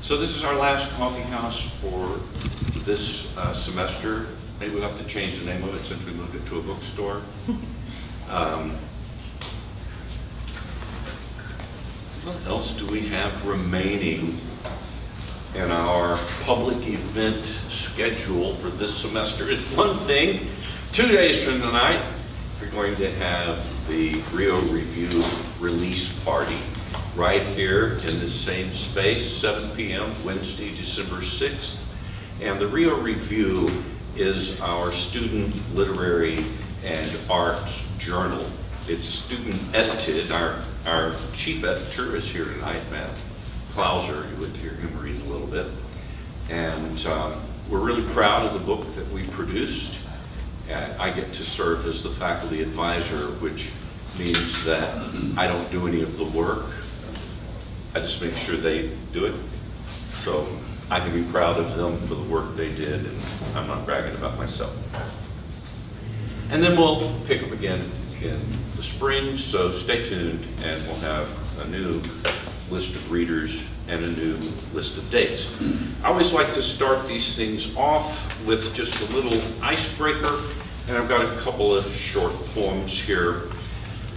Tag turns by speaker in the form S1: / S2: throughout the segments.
S1: So this is our last coffee house for this semester. Maybe we'll have to change the name of it since we moved it to a bookstore. What else do we have remaining in our public event schedule for this semester? Is one thing. 2 days from tonight, we're going to have the Rio Review release party right here in this same space, 7 p.m., Wednesday, December 6th. And the Rio Review is our student literary and arts journal. It's student edited. Our chief editor is here tonight, Matt Klauser. You would hear him read a little bit. And we're really proud of the book that we produced. I get to serve as the faculty advisor, which means that I don't do any of the work. I just make sure they do it. So I can be proud of them for the work they did, and I'm not bragging about myself. And then we'll pick up again in the spring, so stay tuned, and we'll have a new list of readers and a new list of dates. I always like to start these things off with just a little icebreaker, and I've got a couple of short poems here.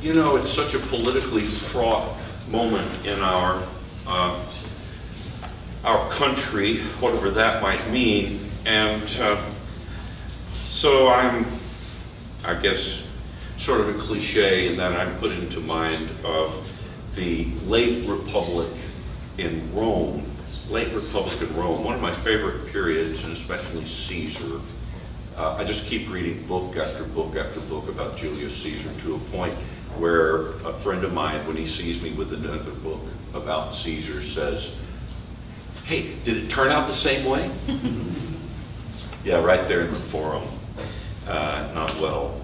S1: You know, it's such a politically fraught moment in our country, whatever that might mean, and so I'm, I guess, sort of a cliche in that I'm put into mind of the late Republic in Rome. Late Republic in Rome, one of my favorite periods, and especially Caesar. I just keep reading book after book after book about Julius Caesar to a point where a friend of mine, when he sees me with another book about Caesar, says, "Hey, did it turn out the same way?" Yeah, right there in the forum. Not well.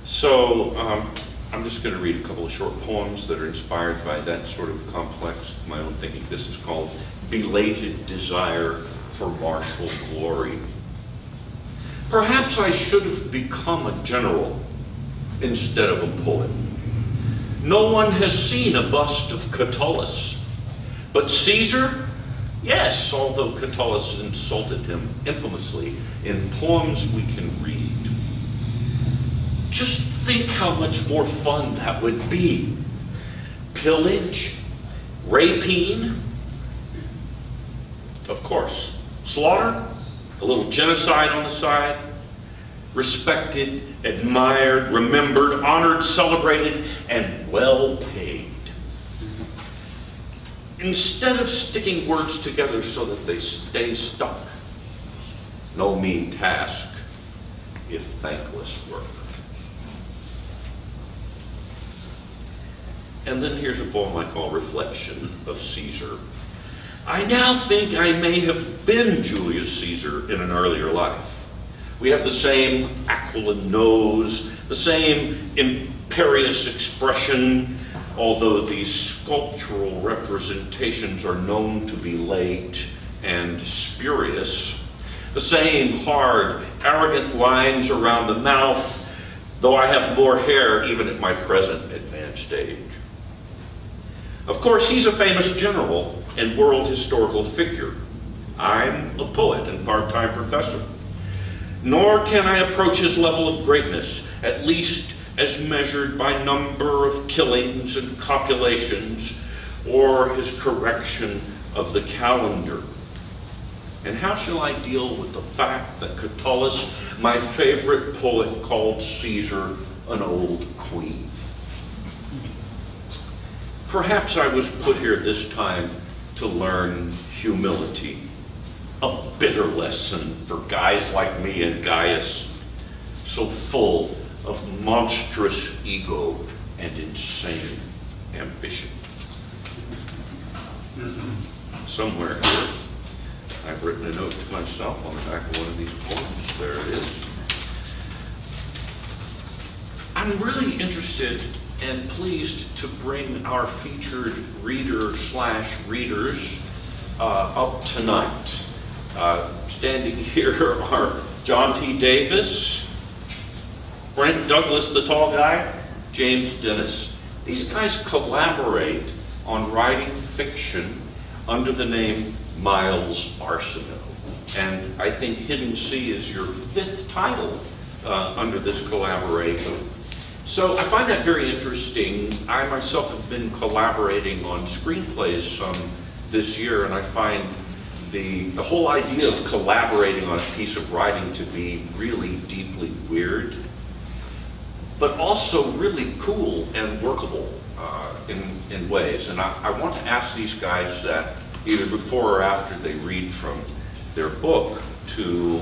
S1: So I'm just going to read a couple of short poems that are inspired by that sort of complex, my own thinking. This is called Belated Desire for Martial Glory. Perhaps I should have become a general instead of a poet. No one has seen a bust of Catullus, but Caesar, yes, although Catullus insulted him infamously in poems we can read. Just think how much more fun that would be. Pillage, rapine, of course, slaughter, a little genocide on the side, respected, admired, remembered, honored, celebrated, and well paid. Instead of sticking words together so that they stay stuck, no mean task, if thankless work. And then here's a poem I call Reflection of Caesar. I now think I may have been Julius Caesar in an earlier life. We have the same aquiline nose, the same imperious expression, although these sculptural representations are known to be late and spurious. The same hard, arrogant lines around the mouth, though I have more hair even at my present advanced age. Of course, he's a famous general and world historical figure. I'm a poet and part-time professor. Nor can I approach his level of greatness, at least as measured by number of killings and copulations, or his correction of the calendar. And how shall I deal with the fact that Catullus, my favorite poet, called Caesar an old queen? Perhaps I was put here this time to learn humility, a bitter lesson for guys like me and Gaius, so full of monstrous ego and insane ambition. Somewhere here, I've written a note to myself on the back of one of these poems. There it is. I'm really interested and pleased to bring our featured reader/readers up tonight. Standing here are John T. Davis, Brent Douglass, the tall guy, James Dennis. These guys collaborate on writing fiction under the name Miles Arceneaux. And I think Hidden Sea is your 5th title under this collaboration. So I find that very interesting. I myself have been collaborating on screenplays some this year, and I find the whole idea of collaborating on a piece of writing to be really deeply weird, but also really cool and workable in ways. And I want to ask these guys that either before or after they read from their book to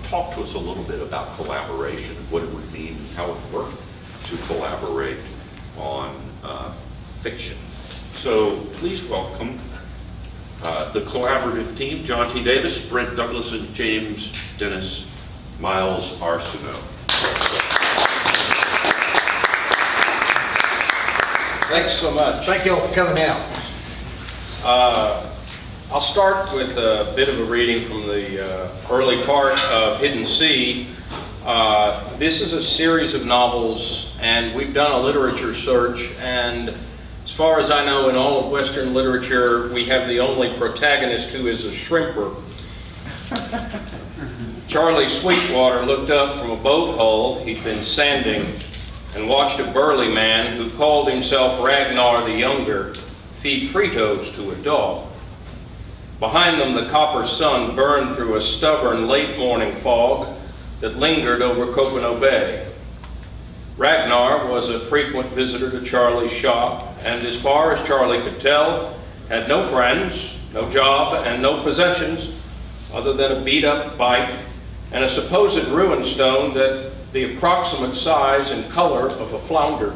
S1: talk to us a little bit about collaboration, what it would mean, and how it worked to collaborate on fiction. So please welcome the collaborative team: John T. Davis, Brent Douglass, and James Dennis Miles Arceneaux.
S2: Thanks so much.
S3: Thank you all for coming out.
S2: I'll start with a bit of a reading from the early part of Hidden Sea. This is a series of novels, and we've done a literature search, and as far as I know, in all of Western literature, we have the only protagonist who is a shrimper. Charlie Sweetwater looked up from a boat hull he'd been sanding and watched a burly man who called himself Ragnar the Younger feed Fritos to a dog. Behind them, the copper sun burned through a stubborn late morning fog that lingered over Coconut Bay. Ragnar was a frequent visitor to Charlie's shop, and as far as Charlie could tell, had no friends, no job, and no possessions other than a beat-up bike and a supposed ruin stone that the approximate size and color of a flounder.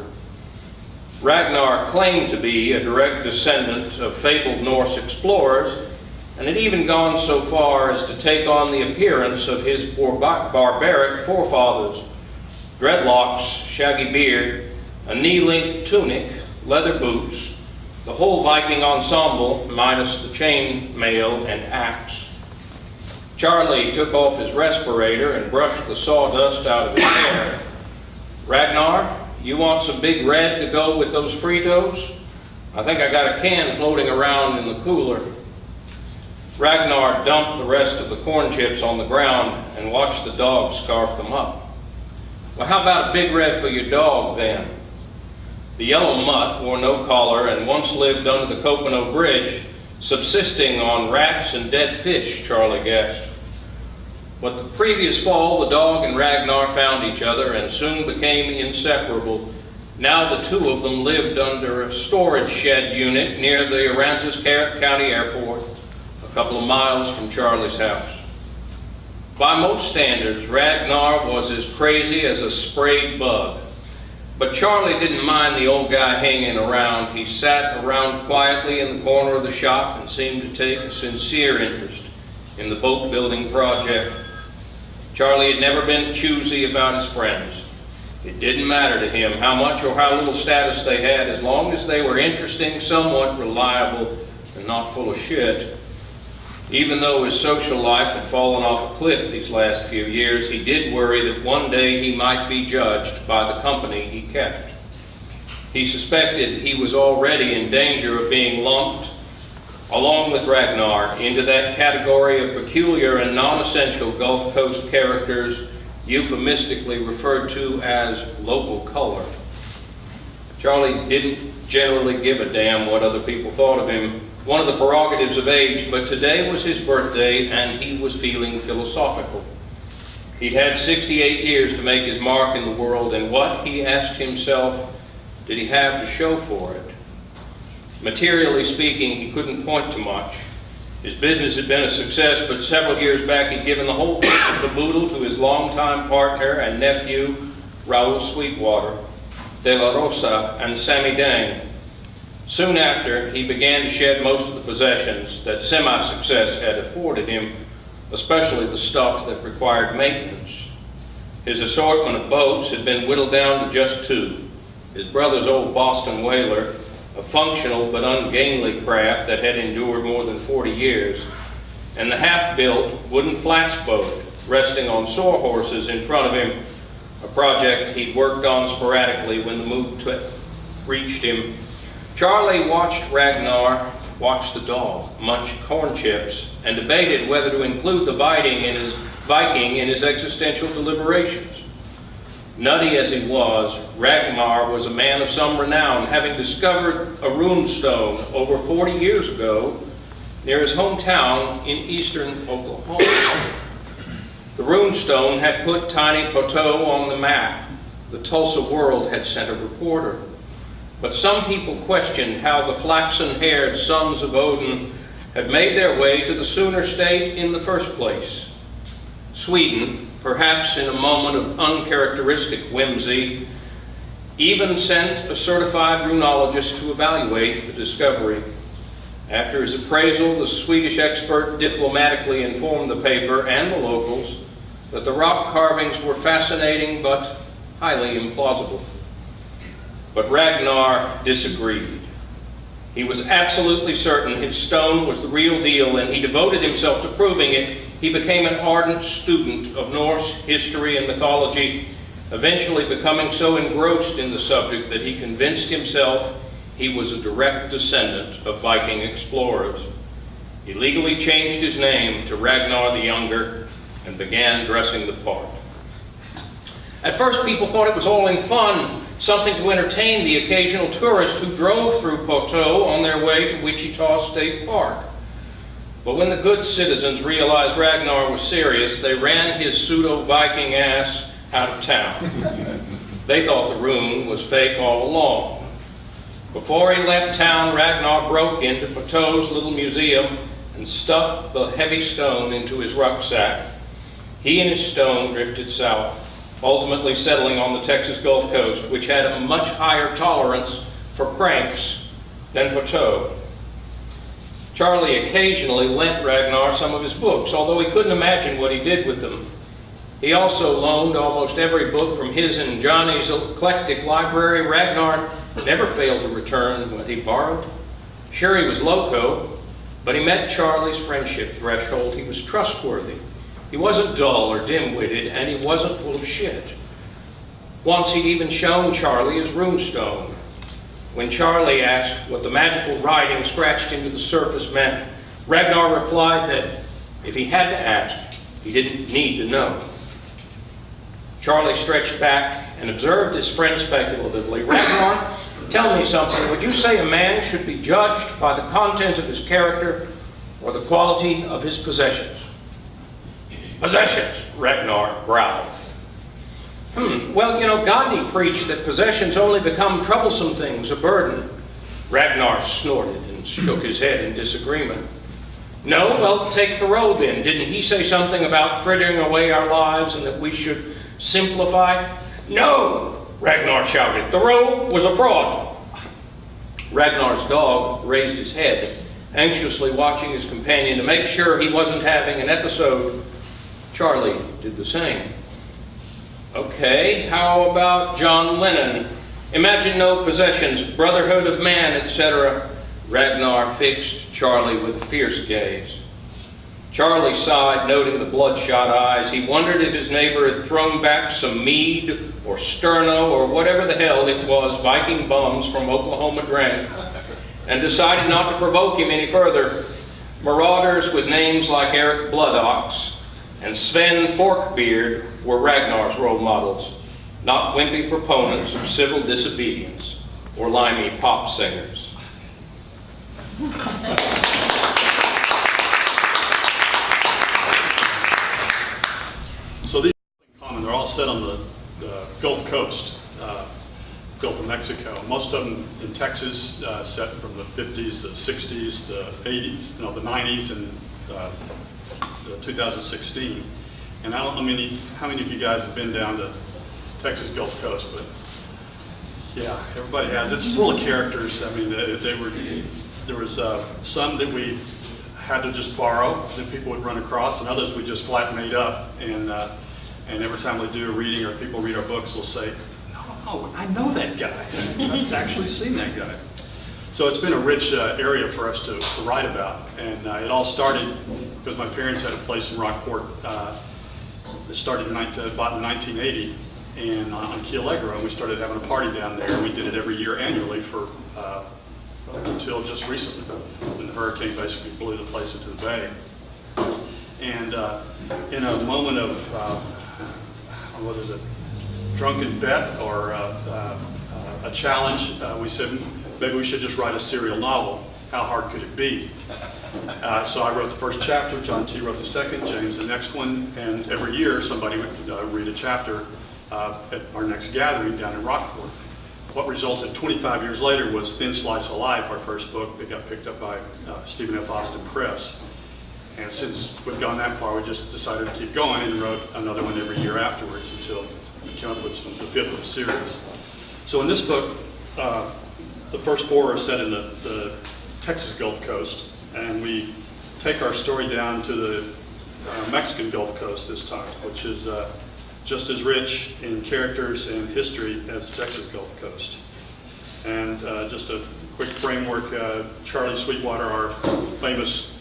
S2: Ragnar claimed to be a direct descendant of fabled Norse explorers, and had even gone so far as to take on the appearance of his barbaric forefathers: dreadlocks, shaggy beard, a knee-length tunic, leather boots, the whole Viking ensemble minus the chain mail and axe. Charlie took off his respirator and brushed the sawdust out of his hair. "Ragnar, you want some Big Red to go with those Fritos? I think I got a can floating around in the cooler." Ragnar dumped the rest of the corn chips on the ground and watched the dog scarf them up. "Well, how about a Big Red for your dog, then?" The yellow mutt wore no collar and once lived under the Coconut Bridge, subsisting on rats and dead fish, Charlie guessed. But the previous fall, the dog and Ragnar found each other and soon became inseparable. Now the two of them lived under a storage shed unit near the Aransas County Airport, a couple of miles from Charlie's house. By most standards, Ragnar was as crazy as a sprayed bug. But Charlie didn't mind the old guy hanging around. He sat around quietly in the corner of the shop and seemed to take a sincere interest in the boat building project. Charlie had never been choosy about his friends. It didn't matter to him how much or how little status they had, as long as they were interesting, somewhat reliable, and not full of shit. Even though his social life had fallen off a cliff these last few years, he did worry that one day he might be judged by the company he kept. He suspected he was already in danger of being lumped, along with Ragnar, into that category of peculiar and non-essential Gulf Coast characters euphemistically referred to as local color. Charlie didn't generally give a damn what other people thought of him, one of the prerogatives of age, but today was his birthday and he was feeling philosophical. He'd had 68 years to make his mark in the world, and what, he asked himself, did he have to show for it? Materially speaking, he couldn't point to much. His business had been a success, but several years back he'd given the whole caboodle to his longtime partner and nephew, Raoul Sweetwater, De La Rosa, and Sammy Dang. Soon after, he began to shed most of the possessions that semi-success had afforded him, especially the stuff that required maintenance. His assortment of boats had been whittled down to just 2. His brother's old Boston whaler, a functional but ungainly craft that had endured more than 40 years, and the half-built wooden flats boat resting on sawhorses in front of him, a project he'd worked on sporadically when the mood reached him. Charlie watched Ragnar watched the dog munch corn chips and debated whether to include the Viking in his existential deliberations. Nutty as he was, Ragnar was a man of some renown, having discovered a rune stone over 40 years ago near his hometown in eastern Oklahoma. The rune stone had put tiny Poteau on the map. The Tulsa World had sent a reporter. But some people questioned how the flaxen-haired sons of Odin had made their way to the Sooner State in the first place. Sweden, perhaps in a moment of uncharacteristic whimsy, even sent a certified runologist to evaluate the discovery. After his appraisal, the Swedish expert diplomatically informed the paper and the locals that the rock carvings were fascinating but highly implausible. But Ragnar disagreed. He was absolutely certain his stone was the real deal, and he devoted himself to proving it. He became an ardent student of Norse history and mythology, eventually becoming so engrossed in the subject that he convinced himself he was a direct descendant of Viking explorers. He legally changed his name to Ragnar the Younger and began dressing the part. At first, people thought it was all in fun, something to entertain the occasional tourist who drove through Poteau on their way to Wichita State Park. But when the good citizens realized Ragnar was serious, they ran his pseudo-Viking ass out of town. They thought the rune was fake all along. Before he left town, Ragnar broke into Poteau's little museum and stuffed the heavy stone into his rucksack. He and his stone drifted south, ultimately settling on the Texas Gulf Coast, which had a much higher tolerance for cranks than Poteau. Charlie occasionally lent Ragnar some of his books, although he couldn't imagine what he did with them. He also loaned almost every book from his and Johnny's eclectic library. Ragnar never failed to return what he borrowed. Sure, he was loco, but he met Charlie's friendship threshold. He was trustworthy. He wasn't dull or dim-witted, and he wasn't full of shit. Once he'd even shown Charlie his runestone. When Charlie asked what the magical writing scratched into the surface meant, Ragnar replied that if he had to ask, he didn't need to know. Charlie stretched back and observed his friend speculatively. Ragnar, tell me something. Would you say a man should be judged by the content of his character or the quality of his possessions? Possessions, Ragnar growled. Well, Gandhi preached that possessions only become troublesome things, a burden. Ragnar snorted and shook his head in disagreement. No, well, take Thoreau then. Didn't he say something about frittering away our lives and that we should simplify? No, Ragnar shouted. Thoreau was a fraud. Ragnar's dog raised his head, anxiously watching his companion to make sure he wasn't having an episode. Charlie did the same. Okay, how about John Lennon? Imagine no possessions, brotherhood of man, etc. Ragnar fixed Charlie with a fierce gaze. Charlie sighed, noting the bloodshot eyes. He wondered if his neighbor had thrown back some mead or sterno or whatever the hell it was Viking bums from Oklahoma drank, and decided not to provoke him any further. Marauders with names like Eric Bloodox and Sven Forkbeard were Ragnar's role models, not wimpy proponents of civil disobedience or limey pop singers.
S3: So these are in common. They're all set on the Gulf Coast, Gulf of Mexico. Most of them in Texas, set from the 50s, the 60s, the 80s, the 90s, and 2016. And how many of you guys have been down to Texas Gulf Coast? But yeah, everybody has. It's full of characters. I mean, there was some that we had to just borrow that people would run across, and others we just flat made up. And every time we do a reading or people read our books, they'll say, "No, I know that guy. I've actually seen that guy." So it's been a rich area for us to write about. And it all started because my parents had a place in Rockport. It started about in 1980 and on Key Allegra, and we started having a party down there. We did it every year annually for until just recently, when the hurricane basically blew the place into the bay. And in a moment of, what is it, drunken bet or a challenge, we said maybe we should just write a serial novel. How hard could it be? So I wrote the first chapter, John T. wrote the second, James the next one, and every year somebody would read a chapter at our next gathering down in Rockport. What resulted 25 years later was Thin Slice of Life, our first book that got picked up by Stephen F. Austin Press. And since we've gone that far, we just decided to keep going and wrote another one every year afterwards until we came up with the fifth of the series. So in this book, the first four are set in the Texas Gulf Coast, and we take our story down to the Mexican Gulf Coast this time, which is just as rich in characters and history as the Texas Gulf Coast. And just a quick framework, Charlie Sweetwater, our famous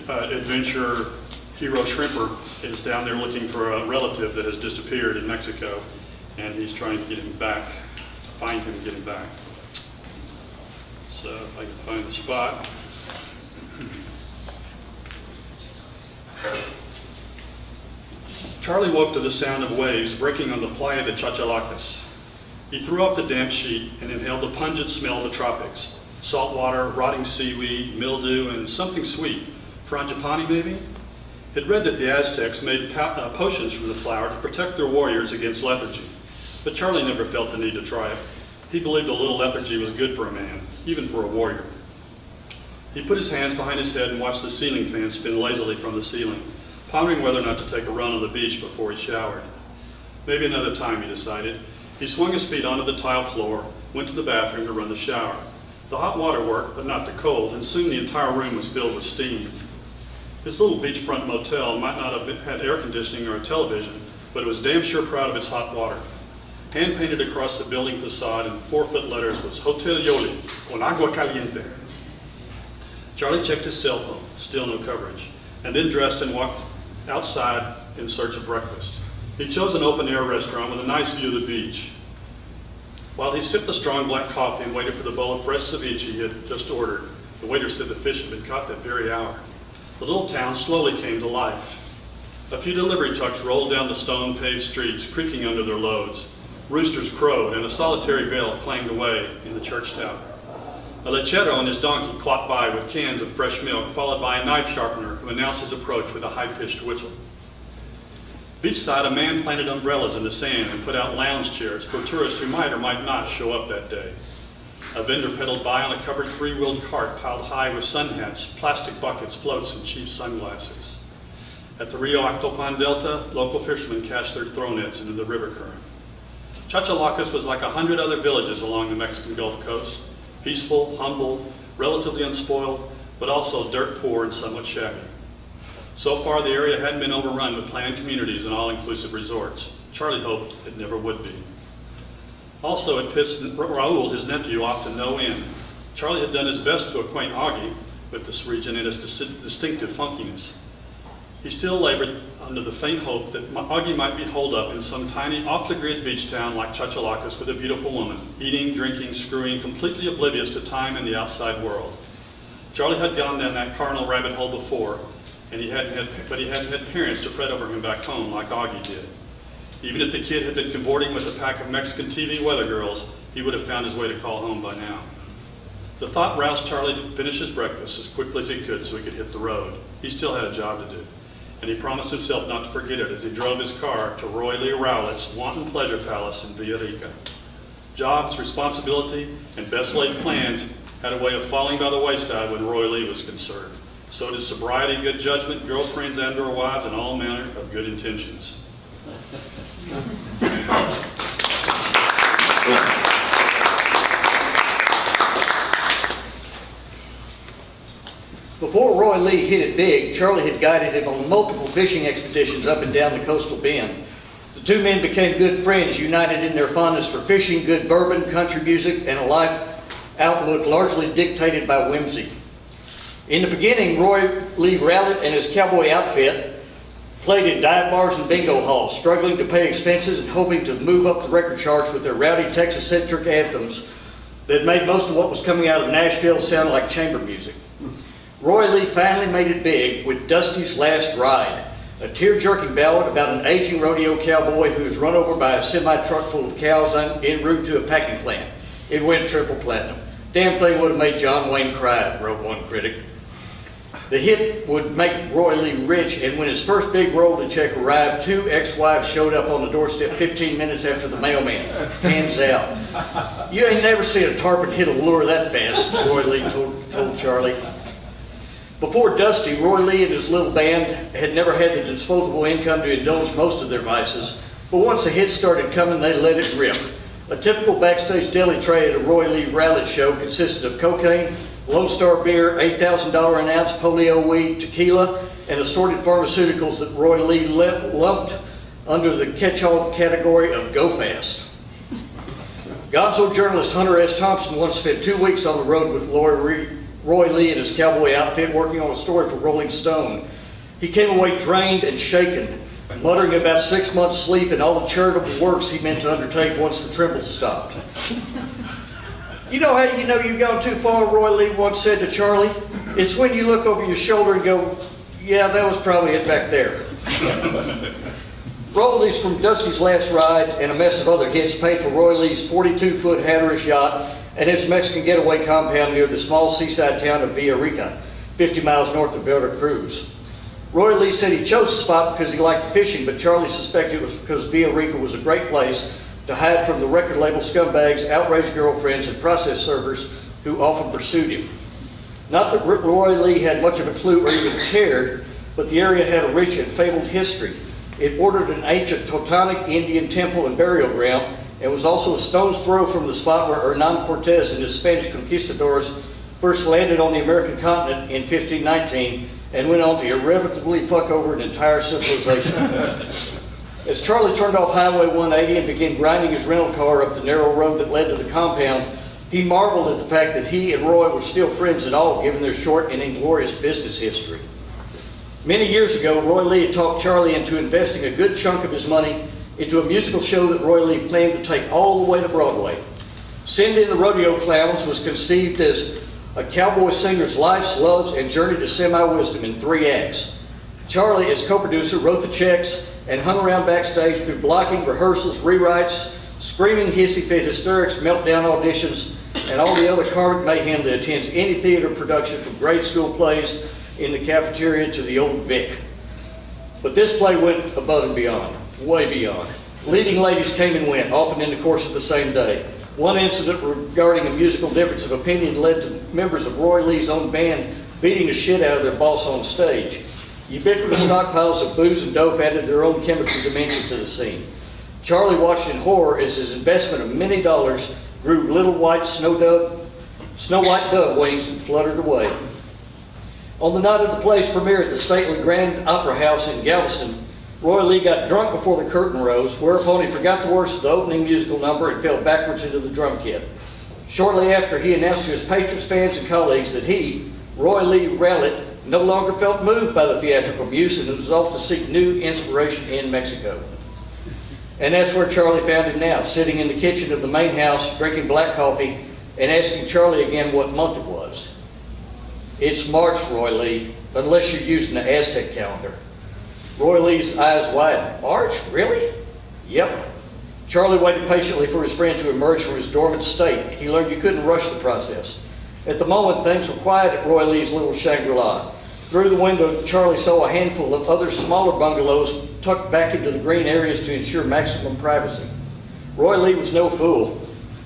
S3: adventure hero shrimper, is down there looking for a relative that has disappeared in Mexico, and he's trying to get him back, to find him and get him back. So if I can find the spot. Charlie woke to the sound of waves breaking on the playa de Chachalacas. He threw up the damp sheet and inhaled the pungent smell of the tropics. Salt water, rotting seaweed, mildew, and something sweet. Frangipani, maybe? He'd read that the Aztecs made potions from the flower to protect their warriors against lethargy. But Charlie never felt the need to try it. He believed a little lethargy was good for a man, even for a warrior. He put his hands behind his head and watched the ceiling fan spin lazily from the ceiling, pondering whether or not to take a run on the beach before he showered. Maybe another time, he decided. He swung his feet onto the tile floor, went to the bathroom to run the shower. The hot water worked, but not the cold, and soon the entire room was filled with steam. His little beachfront motel might not have had air conditioning or a television, but it was damn sure proud of its hot water. Hand-painted across the building facade in 4-foot letters was Hotel Yoli, con agua caliente. Charlie checked his cell phone, still no coverage, and then dressed and walked outside in search of breakfast. He chose an open-air restaurant with a nice view of the beach. While he sipped the strong black coffee and waited for the bowl of fresh ceviche he had just ordered, the waiter said the fish had been caught that very hour. The little town slowly came to life. A few delivery trucks rolled down the stone-paved streets, creaking under their loads. Roosters crowed, and a solitary bell clanged away in the church tower. A lechero and his donkey clopped by with cans of fresh milk, followed by a knife sharpener who announced his approach with a high-pitched whistle. Beachside, a man planted umbrellas in the sand and put out lounge chairs for tourists who might or might not show up that day. A vendor pedaled by on a covered 3-wheeled cart piled high with sun hats, plastic buckets, floats, and cheap sunglasses. At the Rio Actopan Delta, local fishermen cast their throw nets into the river current. Chachalacas was like 100 other villages along the Mexican Gulf Coast, peaceful, humble, relatively unspoiled, but also dirt poor and somewhat shabby. So far, the area hadn't been overrun with planned communities and all-inclusive resorts. Charlie hoped it never would be. Also, it pissed Raul, his nephew, off to no end. Charlie had done his best to acquaint Augie with this region and its distinctive funkiness. He still labored under the faint hope that Augie might be holed up in some tiny, off-the-grid beach town like Chachalacas with a beautiful woman, eating, drinking, screwing, completely oblivious to time and the outside world. Charlie had gone down that carnal rabbit hole before, and he hadn't had parents to fret over him back home like Augie did. Even if the kid had been cavorting with a pack of Mexican TV weather girls, he would have found his way to call home by now. The thought roused Charlie to finish his breakfast as quickly as he could so he could hit the road. He still had a job to do, and he promised himself not to forget it as he drove his car to Roy Lee Rowlett's wanton pleasure palace in Villarica. Jobs, responsibility, and best-laid plans had a way of falling by the wayside when Roy Lee was concerned. So did sobriety, good judgment, girlfriends and/or wives, and all manner of good intentions.
S4: Before Roy Lee hit it big, Charlie had guided him on multiple fishing expeditions up and down the coastal bend. The two men became good friends, united in their fondness for fishing, good bourbon, country music, and a life outlook largely dictated by whimsy. In the beginning, Roy Lee Rowlett and his cowboy outfit played in dive bars and bingo halls, struggling to pay expenses and hoping to move up the record charts with their rowdy Texas-centric anthems. that made most of what was coming out of Nashville sound like chamber music. Roy Lee finally made it big with Dusty's Last Ride, a tear-jerking ballad about an aging rodeo cowboy who was run over by a semi-truck full of cows en route to a packing plant. It went triple platinum. Damn thing would have made John Wayne cry, wrote one critic. The hit would make Roy Lee rich, and when his first big royalty check arrived, 2 ex-wives showed up on the doorstep 15 minutes after the mailman. Hands out. You ain't never seen a tarpon hit a lure that fast, Roy Lee told Charlie. Before Dusty, Roy Lee and his little band had never had the disposable income to indulge most of their vices, but once the hits started coming, they let it rip. A typical backstage deli tray at a Roy Lee rally show consisted of cocaine, Lone Star beer, $8,000 an ounce polio weed, tequila, and assorted pharmaceuticals that Roy Lee lumped under the catch-all category of go fast. Gonzo journalist Hunter S. Thompson once spent 2 weeks on the road with Roy Lee and his cowboy outfit working on a story for Rolling Stone. He came away drained and shaken, muttering about 6 months' sleep and all the charitable works he meant to undertake once the trembles stopped. You know how you know you've gone too far, Roy Lee once said to Charlie? It's when you look over your shoulder and go, yeah, that was probably it back there. Royalties from Dusty's Last Ride and a mess of other hits paid for Roy Lee's 42-foot Hatteras yacht and his Mexican getaway compound near the small seaside town of Villarica, 50 miles north of Veracruz. Roy Lee said he chose the spot because he liked the fishing, but Charlie suspected it was because Villarica was a great place to hide from the record label scumbags, outraged girlfriends, and process servers who often pursued him. Not that Roy Lee had much of a clue or even cared, but the area had a rich and fabled history. It bordered an ancient Teutonic Indian temple and burial ground, and was also a stone's throw from the spot where Hernan Cortez and his Spanish conquistadors first landed on the American continent in 1519 and went on to irrevocably fuck over an entire civilization. As Charlie turned off Highway 180 and began grinding his rental car up the narrow road that led to the compound, he marveled at the fact that he and Roy were still friends at all, given their short and inglorious business history. Many years ago, Roy Lee had talked Charlie into investing a good chunk of his money into a musical show that Roy Lee planned to take all the way to Broadway. Send in the Rodeo Clowns was conceived as a cowboy singer's lives, loves, and journey to semi-wisdom in 3 acts. Charlie, as co-producer, wrote the checks and hung around backstage through blocking, rehearsals, rewrites, screaming hissy fit hysterics, meltdown auditions, and all the other karmic mayhem that attends any theater production, from grade school plays in the cafeteria to the old Vic. But this play went above and beyond, way beyond. Leading ladies came and went, often in the course of the same day. One incident regarding a musical difference of opinion led to members of Roy Lee's own band beating the shit out of their boss on stage. Ubiquitous stockpiles of booze and dope added their own chemical dimension to the scene. Charlie watched in horror as his investment of many dollars grew little white snow white dove wings and fluttered away. On the night of the play's premiere at the stately Grand Opera House in Galveston, Roy Lee got drunk before the curtain rose, whereupon he forgot the words of the opening musical number and fell backwards into the drum kit. Shortly after, he announced to his patrons, fans, and colleagues that he, Roy Lee Rowlett, no longer felt moved by the theatrical muse and was off to seek new inspiration in Mexico. And that's where Charlie found him now, sitting in the kitchen of the main house, drinking black coffee, and asking Charlie again what month it was. It's March, Roy Lee, unless you're using the Aztec calendar. Roy Lee's eyes widened. March? Really? Yep. Charlie waited patiently for his friend to emerge from his dormant state. He learned you couldn't rush the process. At the moment, things were quiet at Roy Lee's little Shangri-La. Through the window, Charlie saw a handful of other smaller bungalows tucked back into the green areas to ensure maximum privacy. Roy Lee was no fool.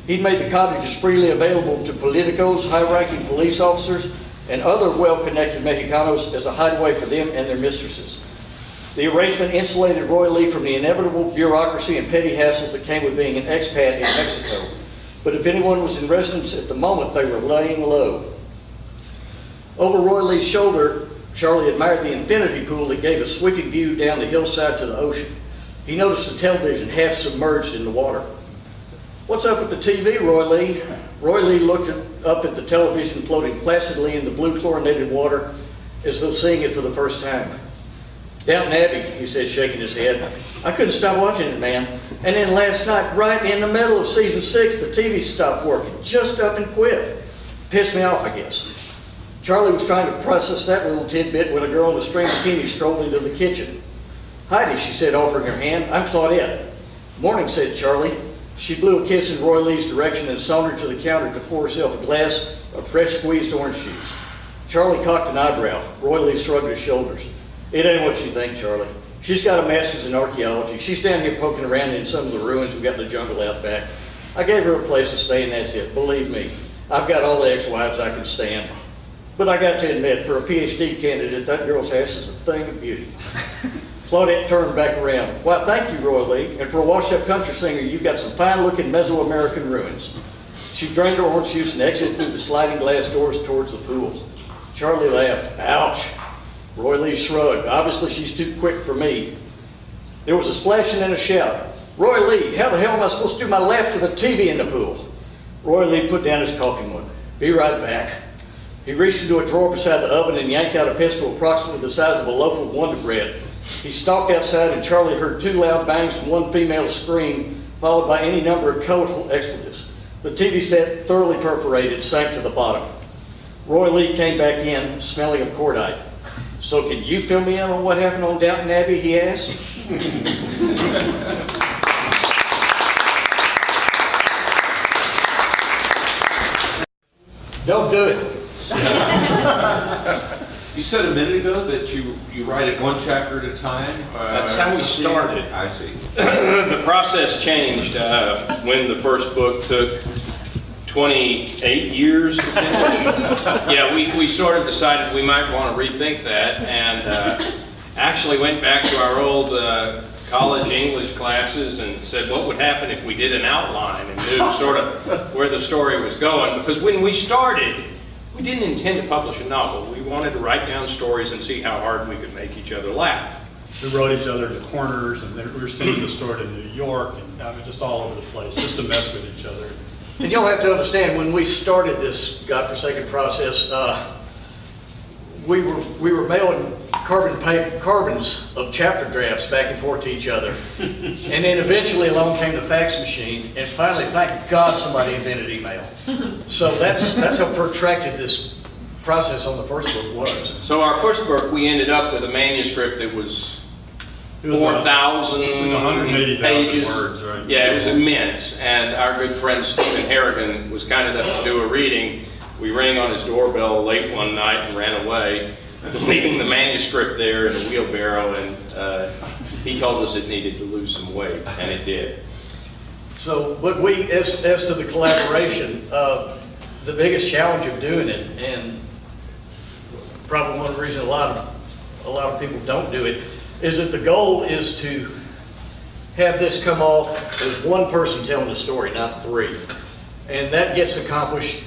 S4: He'd made the cottages freely available to politicos, high-ranking police officers, and other well-connected Mexicanos as a hideaway for them and their mistresses. The arrangement insulated Roy Lee from the inevitable bureaucracy and petty hassles that came with being an expat in Mexico. But if anyone was in residence at the moment, they were laying low. Over Roy Lee's shoulder, Charlie admired the infinity pool that gave a sweeping view down the hillside to the ocean. He noticed the television half submerged in the water. What's up with the TV, Roy Lee? Roy Lee looked up at the television floating placidly in the blue chlorinated water as though seeing it for the first time. Downton Abbey, he said, shaking his head. I couldn't stop watching it, man. And then last night, right in the middle of season 6, the TV stopped working, just up and quit. Pissed me off, I guess. Charlie was trying to process that little tidbit when a girl in a string bikini strolled into the kitchen. Heidi, she said, offering her hand. I'm Claudette. Morning, said Charlie. She blew a kiss in Roy Lee's direction and sauntered to the counter to pour herself a glass of fresh squeezed orange juice. Charlie cocked an eyebrow. Roy Lee shrugged his shoulders. It ain't what you think, Charlie. She's got a master's in archaeology. She's down here poking around in some of the ruins we've got in the jungle out back. I gave her a place to stay and that's it. Believe me, I've got all the ex-wives I can stand. But I got to admit, for a PhD candidate, that girl's ass is a thing of beauty. Claudette turned back around. Why, thank you, Roy Lee. And for a washed-up country singer, you've got some fine-looking Mesoamerican ruins. She drained her orange juice and exited through the sliding glass doors towards the pool. Charlie laughed. Ouch. Roy Lee shrugged. Obviously, she's too quick for me. There was a splashing and a shout. Roy Lee, how the hell am I supposed to do my laps with a TV in the pool? Roy Lee put down his coffee mug. Be right back. He reached into a drawer beside the oven and yanked out a pistol approximately the size of a loaf of Wonder Bread. He stalked outside and Charlie heard 2 loud bangs and 1 female scream, followed by any number of colorful expletives. The TV set, thoroughly perforated, sank to the bottom. Roy Lee came back in, smelling of cordite. So can you fill me in on what happened on Downton Abbey, he asked. Don't do it.
S1: You said a minute ago that you write it 1 chapter at a time?
S2: That's how we started.
S1: I see.
S2: The process changed when the first book took 28 years to finish. Yeah, we sort of decided we might want to rethink that and actually went back to our old college English classes and said what would happen if we did an outline and knew sort of where the story was going. Because when we started, we didn't intend to publish a novel. We wanted to write down stories and see how hard we could make each other laugh.
S3: We wrote each other into corners, and we were sending the story to New York, and I mean, just all over the place, just to mess with each other.
S4: And you'll have to understand, when we started this godforsaken process, we were mailing carbons of chapter drafts back and forth to each other. And then eventually along came the fax machine, and finally, thank God, somebody invented email. So that's how protracted this process on the first book was.
S2: So our first book, we ended up with a manuscript that was 4,000
S3: It was 180,000
S2: pages.
S3: words, right?
S2: Yeah, it was immense. And our good friend Stephen Harrigan was kind enough to do a reading. We rang on his doorbell late one night and ran away, leaving the manuscript there in a wheelbarrow, and he told us it needed to lose some weight, and it did.
S4: So, but we, as to the collaboration, the biggest challenge of doing it, and probably one of the reasons a lot of people don't do it, is that the goal is to have this come off as one person telling the story, not 3. And that gets accomplished,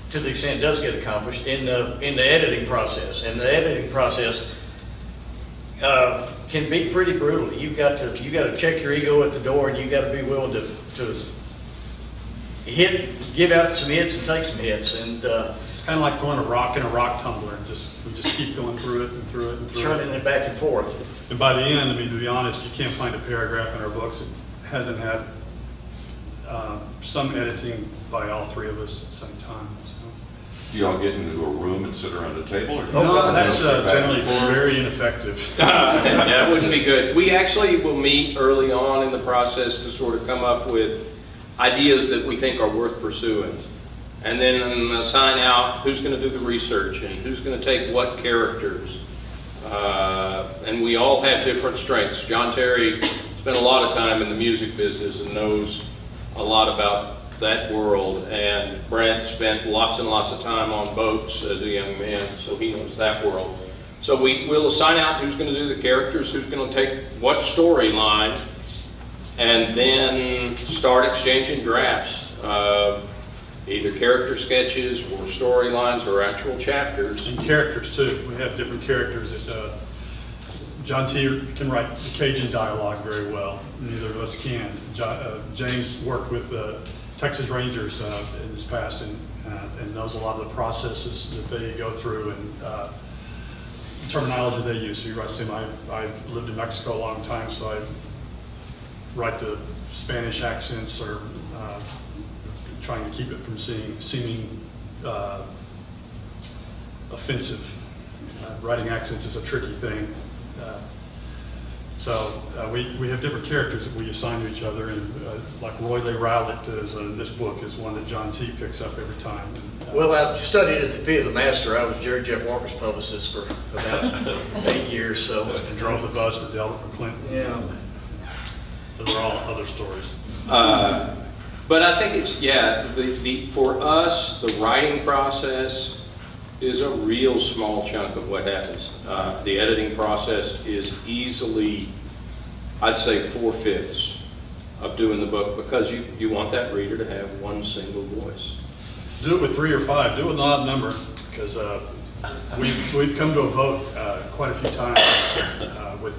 S4: to the extent it does get accomplished, in the editing process. And the editing process can be pretty brutal. You've got to check your ego at the door, and you've got to be willing to give out some hits and take some hits. And
S3: It's kind of like throwing a rock in a rock tumbler, and we just keep going through it and through it and through
S4: churning it back and forth.
S3: And by the end, I mean, to be honest, you can't find a paragraph in our books that hasn't had some editing by all 3 of us at the same time. So.
S1: Do y'all get into a room and sit around a table? Or
S3: No, that's
S1: back and
S3: generally
S1: forth?
S3: very ineffective.
S2: That wouldn't be good. We actually will meet early on in the process to sort of come up with ideas that we think are worth pursuing. And then assign out who's going to do the research and who's going to take what characters. And we all have different strengths. John Terry spent a lot of time in the music business and knows a lot about that world, and Brent spent lots and lots of time on boats as a young man, so he knows that world. So we'll assign out who's going to do the characters, who's going to take what storyline, and then start exchanging drafts of either character sketches or storylines or actual chapters.
S3: And characters too. We have different characters that John T. can write the Cajun dialogue very well. Neither of us can. James worked with Texas Rangers in his past and knows a lot of the processes that they go through. And terminology they use. So you're right, Sam, I've lived in Mexico a long time, so I write the Spanish accents or trying to keep it from seeming offensive. Writing accents is a tricky thing. So we have different characters that we assign to each other, and like Roy Lee Rowlett is in this book is one that John T. picks up every time. And,
S4: Well, I've studied at the Feet of the Master. I was Jerry Jeff Walker's publicist for about 8 years, so.
S3: and drove the bus for Delbert McClinton.
S4: Yeah.
S3: Those are all other stories.
S2: But I think it's, yeah, for us, the writing process is a real small chunk of what happens. The editing process is easily, I'd say, 4/5 of doing the book, because you want that reader to have one single voice.
S3: Do it with 3 or 5. Do it with an odd number, because we've come to a vote quite a few times with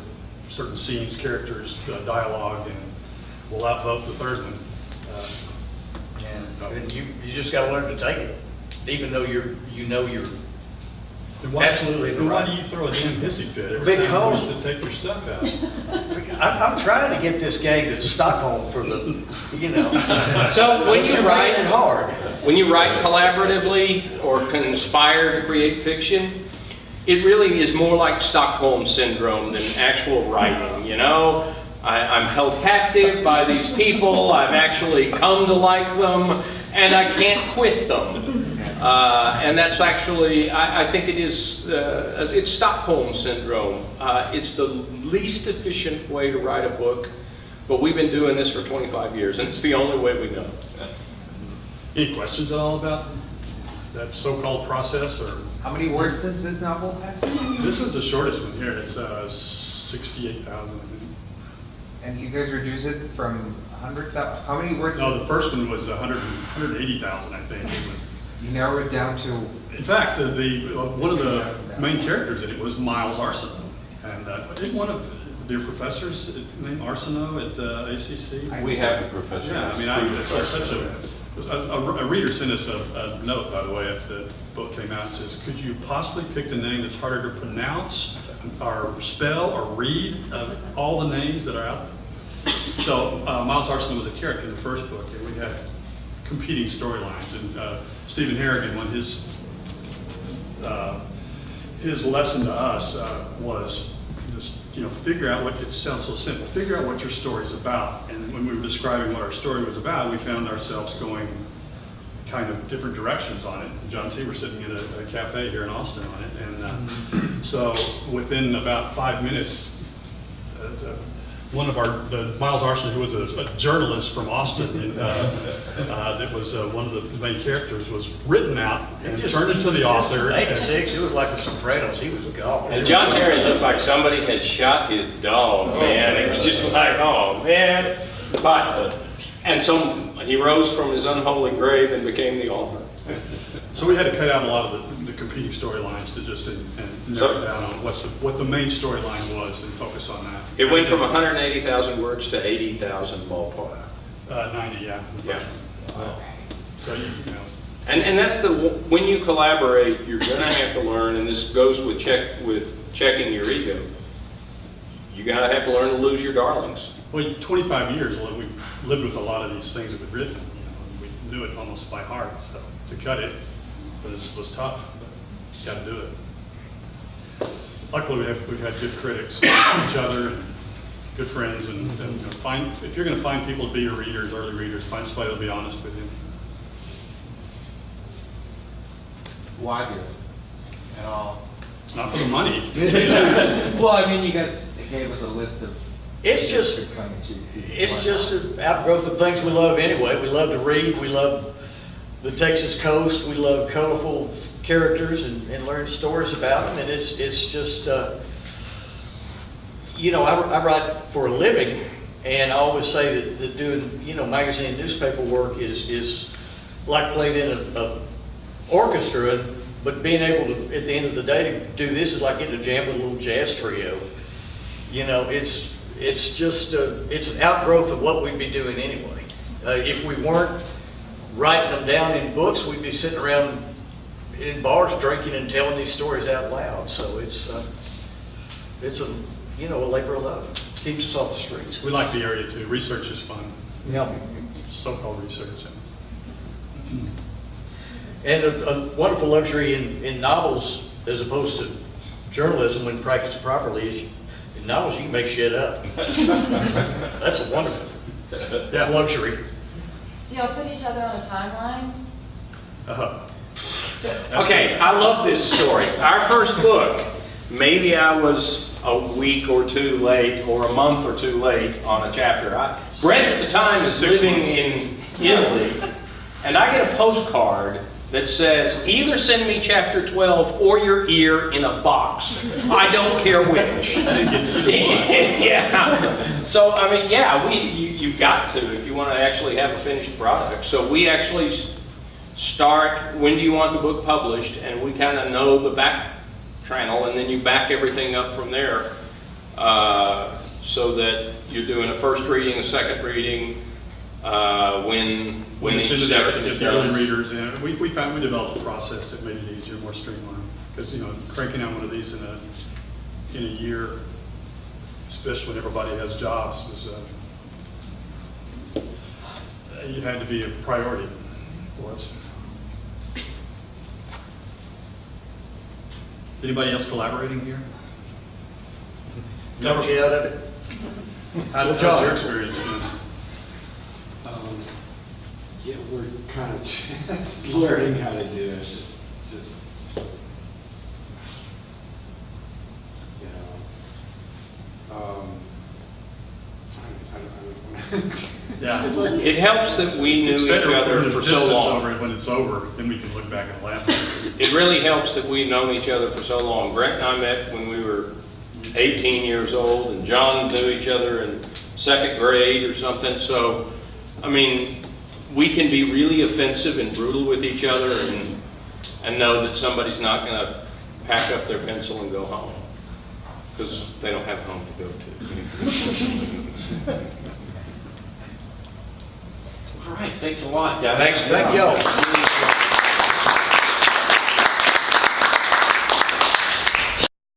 S3: certain scenes, characters, dialogue, and we'll outvote the third one.
S4: And you just gotta learn to take it, even though you're
S3: And why,
S4: absolutely
S3: and why
S4: right.
S3: do you throw a damn hissy fit every
S4: Big
S3: time
S4: hole.
S3: you wish to take your stuff out?
S4: I'm trying to get this gang to Stockholm for the,
S2: So when you
S4: But you're
S2: write,
S4: writing hard.
S2: when you write collaboratively or conspire to create fiction, it really is more like Stockholm Syndrome than actual writing, you know? I'm held captive by these people, I've actually come to like them, and I can't quit them. And that's actually, I think it is, it's Stockholm Syndrome. It's the least efficient way to write a book, but we've been doing this for 25 years, and it's the only way we know.
S3: Any questions at all about that so-called process? Or
S5: How many words does this novel have?
S3: this one's the shortest one here. It's 68,000. I think.
S5: And you guys reduce it from 100,000? How many words?
S3: No, the first one was 180,000, I think. It was.
S5: You narrow it down to,
S3: In fact, one of the main characters in it was Miles Arceneaux, and didn't one of their professors named Arceneaux at ACC?
S1: We have a professor.
S3: Yeah, I mean, it's such a reader sent us a note, by the way, after the book came out. It says, could you possibly pick the name that's harder to pronounce or spell or read of all the names that are out there? So Miles Arceneaux was a character in the first book, and we had competing storylines. And Stephen Harrigan, when his lesson to us was just, figure out what, it sounds so simple, figure out what your story's about. And when we were describing what our story was about, we found ourselves going kind of different directions on it. John T. were sitting in a cafe here in Austin on it. And so within about 5 minutes, one of the Miles Arceneaux, who was a journalist from Austin, and that was one of the main characters, was written out and turned into the author.
S4: 86, it was like The Sopranos, he was gone.
S2: And John Terry looked like somebody had shot his dog, man. It was just like, oh, man. And so he rose from his unholy grave and became the author.
S3: So we had to cut out a lot of the competing storylines to just and narrow down on what the main storyline was and focus on that.
S2: It went from 180,000 words to 80,000 ballpark.
S3: 90, yeah.
S2: Yeah.
S3: So
S2: And that's when you collaborate, you're going to have to learn, and this goes with checking your ego. You got to have to learn to lose your darlings.
S3: well, 25 years we lived with a lot of these things that we'd written. We knew it almost by heart. So to cut it was tough, but you got to do it. Luckily, we've had good critics, each other, good friends, and if you're going to find people to be your readers, early readers, find somebody that'll be honest with you.
S5: why do it at all?
S3: It's not for the money.
S5: Well, I mean, you guys gave us a list of.
S4: It's just an outgrowth of things we love anyway. We love to read, we love the Texas coast, we love colorful characters and learn stories about them, and it's just, I write for a living, and I always say that doing, magazine and newspaper work is like playing in a orchestra, but being able to, at the end of the day, to do this is like getting a jam with a little jazz trio. It's just, it's an outgrowth of what we'd be doing anyway. If we weren't writing them down in books, we'd be sitting around in bars drinking and telling these stories out loud. So it's, It's a, a labor of love. Keeps us off the streets.
S3: We like the area too. Research is fun,
S4: Yeah.
S3: so-called research.
S4: And a wonderful luxury in novels, as opposed to journalism when practiced properly, is in novels you can make shit up. That's a wonderful luxury.
S6: Do y'all put each other on a timeline?
S2: Okay, I love this story. Our first book, maybe I was a week or two late or a month or two late on a chapter. Brent at the time is
S3: 6
S2: living
S3: months.
S2: in Italy, and I get a postcard that says, either send me chapter 12 or your ear in a box. I don't care which.
S3: I didn't get to do one.
S2: Yeah. So, I mean, yeah, you've got to if you want to actually have a finished product. So we actually start, when do you want the book published? And we kind of know the back channel, and then you back everything up from there so that you're doing a first reading, a second reading, when each section is
S3: If the early
S2: done.
S3: readers, and we developed a process that made it easier, more streamlined. Because, cranking out one of these in a year, especially when everybody has jobs, it had to be a priority for us. Anybody else collaborating here?
S4: Talked you out of it?
S3: How's
S4: John?
S3: your experience been?
S7: Yeah, we're kind of just learning how to do it. Just I don't
S3: Yeah.
S2: It helps that we
S3: It's
S2: knew each
S3: better
S2: other
S3: when
S2: for
S3: the
S2: so
S3: distance
S2: long.
S3: over, and when it's over, then we can look back and laugh.
S2: It really helps that we've known each other for so long. Brent and I met when we were 18 years old, and John knew each other in second grade or something. So, I mean, we can be really offensive and brutal with each other and know that somebody's not going to pack up their pencil and go home because they don't have a home to go to.
S1: All right, thanks a lot, guys.
S2: Thanks.
S4: Thank y'all.